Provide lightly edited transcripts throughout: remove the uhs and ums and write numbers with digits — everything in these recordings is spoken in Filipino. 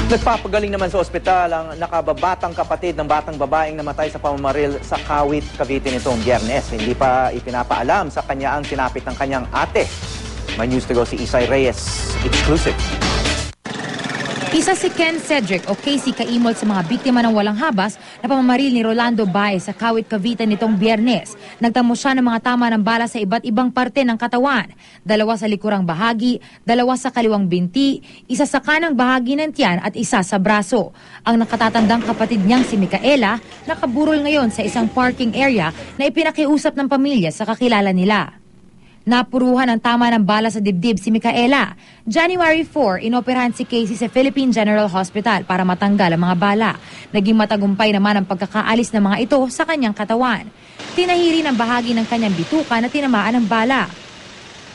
Nagpapagaling naman sa ospital ang nakababatang kapatid ng batang babaeng namatay sa pamamaril sa Kawit, Cavite nitong Biyernes. Hindi pa ipinapaalam sa kanya ang sinapit ng kanyang ate. May news to go si Isay Reyes. Exclusive. Isa si Ken Cedric o Casey Kaimol sa mga biktima ng walang habas na pamamaril ni Rolando Baez sa Kawit, Cavite nitong Biyernes. Nagtamo siya ng mga tama ng bala sa iba't ibang parte ng katawan. 2 sa likurang bahagi, 2 sa kaliwang binti, 1 sa kanang bahagi ng tiyan at 1 sa braso. Ang nakatatandang kapatid niyang si Micaela nakaburol ngayon sa isang parking area na ipinakiusap ng pamilya sa kakilala nila. Napuruhan ng tama ng bala sa dibdib si Micaela. January 4, inoperahan si Casey sa Philippine General Hospital para matanggal ang mga bala. Naging matagumpay naman ang pagkakaalis ng mga ito sa kanyang katawan. Tinahiri ng bahagi ng kanyang bituka na tinamaan ng bala.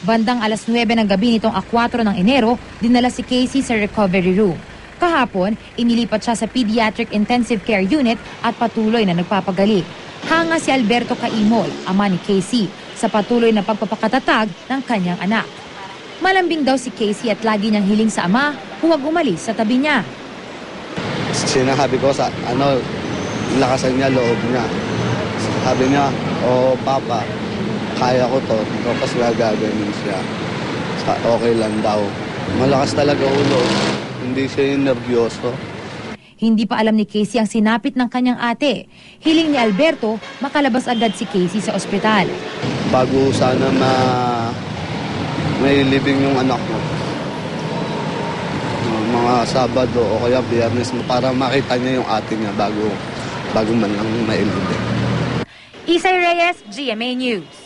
Bandang alas 9 ng gabi nitong 4 ng Enero, dinala si Casey sa recovery room. Kahapon, inilipat siya sa Pediatric Intensive Care Unit at patuloy na nagpapagaling. Hanga si Alberto Kaimol, ama ni Casey, sa patuloy na pagpapakatatag ng kanyang anak. Malambing daw si Casey at lagi niyang hiling sa ama, huwag umalis sa tabi niya. Sinasabi ko sa lakasan niya, loob niya. Sabi niya, "Oh, Papa, kaya ko to." Tapos gagawin siya. Okay lang daw. Malakas talaga ulo. Hindi siya yung nervyoso. Hindi pa alam ni Casey ang sinapit ng kanyang ate. Hiling ni Alberto, makalabas agad si Casey sa ospital. Bago sana may libing yung anak mo. Mga Sabado o kaya Biyernes para makita niya yung ate niya bago man lang mailibing. Isay Reyes, GMA News.